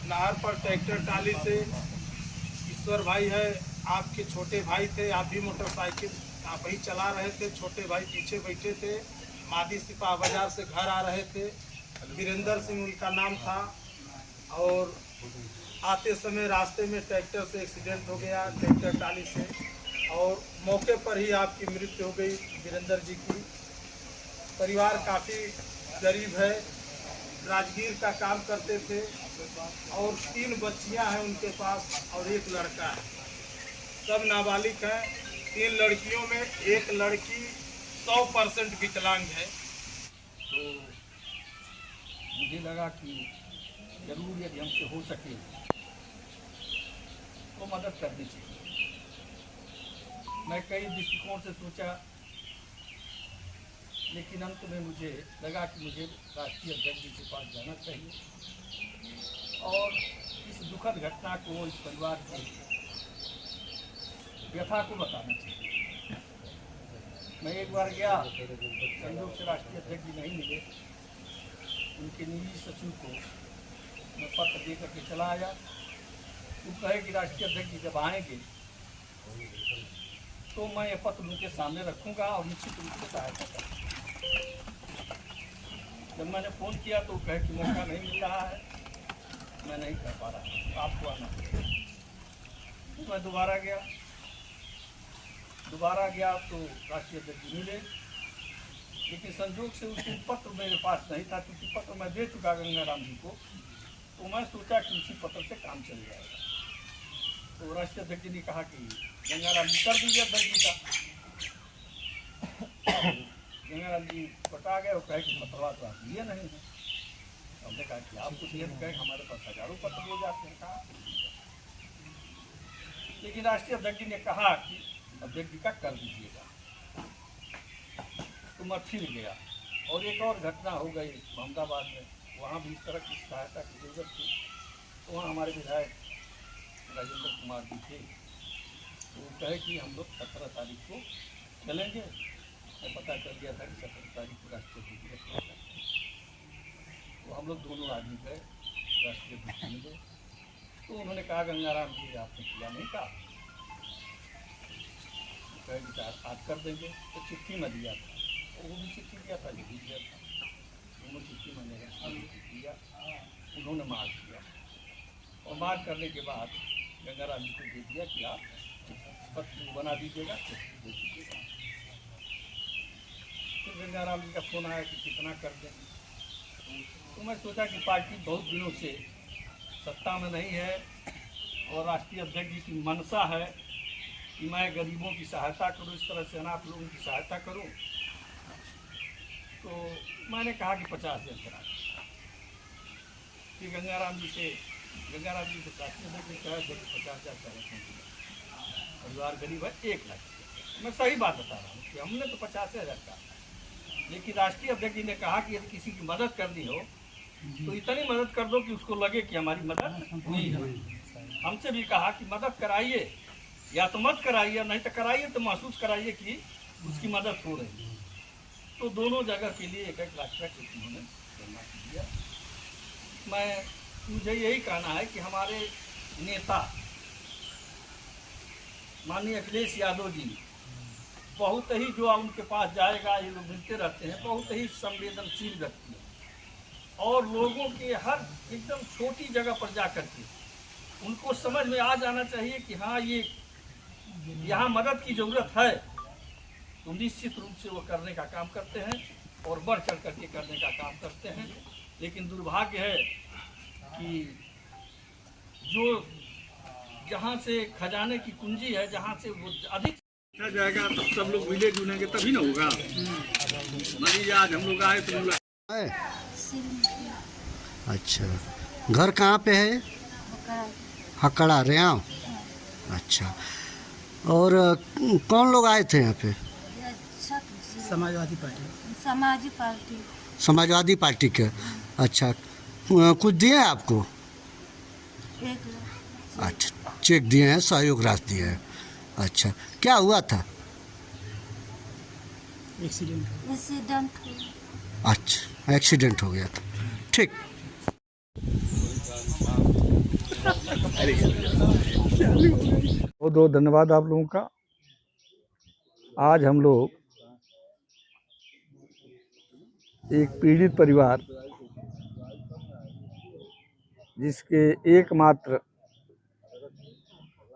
नहर पर ट्रैक्टर टाली से ईश्वर भाई है, आपके छोटे भाई थे, आप भी मोटरसाइकिल आप ही चला रहे थे, छोटे भाई पीछे बैठे थे, मादी सिपाह बाजार से घर आ रहे थे। वीरेंद्र सिंह उनका नाम था। और आते समय रास्ते में ट्रैक्टर से एक्सीडेंट हो गया, ट्रैक्टर टाली से, और मौके पर ही आपकी मृत्यु हो गई वीरेंद्र जी की। परिवार काफ़ी गरीब है, राजगीर का काम करते थे और 3 बच्चियां हैं उनके पास और 1 लड़का है। सब नाबालिग हैं। 3 लड़कियों में 1 लड़की 100% विकलांग है। तो मुझे लगा कि जरूर यदि हमसे हो सके तो मदद करनी चाहिए। मैं कई दृष्टिकोण से सोचा, लेकिन अंत में मुझे लगा कि मुझे राष्ट्रीय अध्यक्ष जी के पास जाना चाहिए और इस दुखद घटना को, इस परिवार की व्यथा को बताना चाहिए। मैं एक बार गया, संयोग से राष्ट्रीय अध्यक्ष जी नहीं मिले। उनके निजी सचिव को मैं पत्र दे करके चला आया। वो कहे कि राष्ट्रीय अध्यक्ष जी जब आएंगे तो मैं ये पत्र उनके सामने रखूंगा और निश्चित रूप से सहायता करूँगा। जब मैंने फ़ोन किया तो कहे कि मौका नहीं मिल रहा है, मैं नहीं कर पा रहा, आपको आना है। तो मैं दोबारा गया तो राष्ट्रीय अध्यक्ष जी मिले, लेकिन संजोग से उसके पत्र मेरे पास नहीं था, क्योंकि पत्र मैं दे चुका गंगाराम जी को। तो मैं सोचा कि उसी पत्र से काम चल जाएगा। तो राष्ट्रीय अध्यक्ष जी ने कहा कि गंगाराम जी कर दीजिए अध्यक्ष जी का। गंगाराम जी पटा गए और कहे कि पत्रवा तो आप लिए नहीं है। हमने कहा कि आप कुछ ये कहे, हमारे पास हजारों पत्र हो जाते हैं। कहा, लेकिन राष्ट्रीय अध्यक्ष जी ने कहा कि अध्यक्ष जी का कर दीजिएगा। तो मैं फिर गया और एक और घटना हो गई अहमदाबाद में। वहाँ भी इस तरह की सहायता की जरूरत थी। तो वहाँ हमारे विधायक राजेंद्र कुमार जी थे। तो वो कहे कि हम लोग 17 तारीख को चलेंगे। मैं पता कर दिया था कि 17 तारीख को राष्ट्रीय दिवस है। तो हम लोग दोनों आदमी गए, राष्ट्रीय दिवस मिले। तो उन्होंने कहा गंगाराम जी आपने किया नहीं कहा, कहे कि आज कर देंगे। तो चिट्ठी में दिया था, और वो भी चिट्ठी दिया था, ये भी दिया था। दोनों चिट्ठी मैंने दिया, उन्होंने मार्क किया और मार्क करने के बाद गंगाराम जी को दे दिया कि आप पत्र बना दीजिएगा, चिट्ठी दे दीजिएगा। फिर गंगाराम जी का फोन आया कि कितना कर दें। तो मैं सोचा कि पार्टी बहुत दिनों से सत्ता में नहीं है और राष्ट्रीय अध्यक्ष जी की मंशा है कि मैं गरीबों की सहायता करूं, इस तरह से अनाथ लोगों की सहायता करूं। तो मैंने कहा कि 50,000 करा। फिर गंगाराम जी से राष्ट्रीय अध्यक्ष ने कहा कि 50,000 करा, परिवार गरीब है, 1 लाख। मैं सही बात बता रहा हूँ कि हमने तो 50,000 कहा, लेकिन राष्ट्रीय अध्यक्ष जी ने कहा कि यदि किसी की मदद करनी हो तो इतनी मदद कर दो कि उसको लगे कि हमारी मदद हुई है। हमसे भी कहा कि मदद कराइए, या तो मत कराइए, नहीं तो कराइए तो महसूस कराइए कि उसकी मदद हो रही है। तो दोनों जगह के लिए 1-1 लाख का चेक उन्होंने जमा किया। मुझे यही कहना है कि हमारे नेता माननीय अखिलेश यादव जी बहुत ही, जो उनके पास जाएगा, ये लोग मिलते रहते हैं, बहुत ही संवेदनशील व्यक्ति है और लोगों के हर एकदम छोटी जगह पर जा करके उनको समझ में आ जाना चाहिए कि हाँ, ये यहाँ मदद की ज़रूरत है, तो निश्चित रूप से वो करने का काम करते हैं और बढ़ चढ़ करके करने का काम करते हैं। लेकिन दुर्भाग्य है कि जो जहाँ से खजाने की कुंजी है, जहाँ से वो अधिक जाएगा, तो सब लोग मिले जुलेंगे तभी ना होगा। मानिए आज हम लोग आए तो अच्छा, घर कहाँ पे है? हकड़ा रेयाव। अच्छा, और कौन लोग आए थे यहाँ पे? समाजवादी पार्टी के। अच्छा, कुछ दिए हैं आपको? अच्छा, चेक दिए हैं, सहयोग राशि दिए हैं। अच्छा, क्या हुआ था? अच्छा, एक्सीडेंट हो गया था। ठीक। बहुत बहुत धन्यवाद आप लोगों का। आज हम लोग एक पीड़ित परिवार, जिसके एकमात्र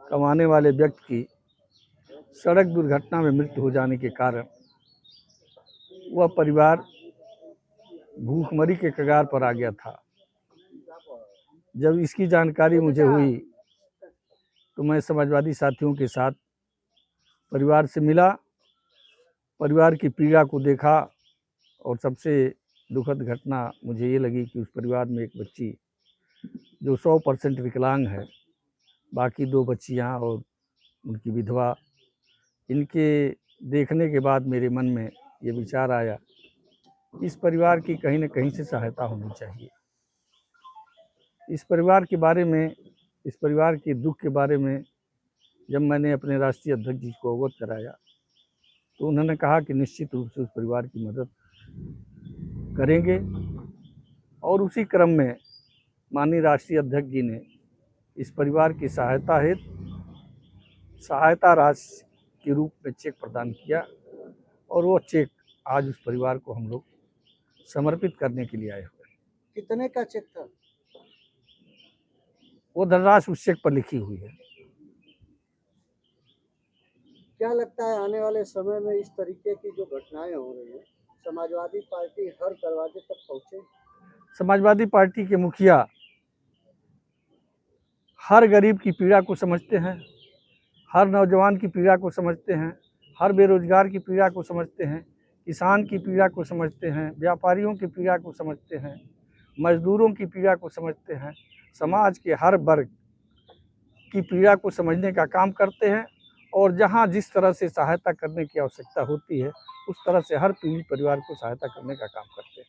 कमाने वाले व्यक्ति की सड़क दुर्घटना में मृत्यु हो जाने के कारण वह परिवार भूखमरी के कगार पर आ गया था। जब इसकी जानकारी मुझे हुई तो मैं समाजवादी साथियों के साथ परिवार से मिला, परिवार की पीड़ा को देखा और सबसे दुखद घटना मुझे ये लगी कि उस परिवार में एक बच्ची जो 100% विकलांग है, बाकी 2 बच्चियाँ और उनकी विधवा, इनके देखने के बाद मेरे मन में ये विचार आया, इस परिवार की कहीं न कहीं से सहायता होनी चाहिए। इस परिवार के बारे में, इस परिवार के दुख के बारे में जब मैंने अपने राष्ट्रीय अध्यक्ष जी को अवगत कराया तो उन्होंने कहा कि निश्चित रूप से उस परिवार की मदद करेंगे। और उसी क्रम में माननीय राष्ट्रीय अध्यक्ष जी ने इस परिवार की सहायता हेतु सहायता राशि के रूप में चेक प्रदान किया और वो चेक आज उस परिवार को हम लोग समर्पित करने के लिए आए हुए। कितने का चेक था? वो धनराशि उस चेक पर लिखी हुई है। क्या लगता है आने वाले समय में इस तरीके की जो घटनाएं हो रही हैं, समाजवादी पार्टी हर दरवाजे तक पहुंचे? समाजवादी पार्टी के मुखिया हर गरीब की पीड़ा को समझते हैं, हर नौजवान की पीड़ा को समझते हैं, हर बेरोजगार की पीड़ा को समझते हैं, किसान की पीड़ा को समझते हैं, व्यापारियों की पीड़ा को समझते हैं, मजदूरों की पीड़ा को समझते हैं, समाज के हर वर्ग की पीड़ा को समझने का काम करते हैं और जहां जिस तरह से सहायता करने की आवश्यकता होती है उस तरह से हर पीड़ित परिवार को सहायता करने का काम करते हैं।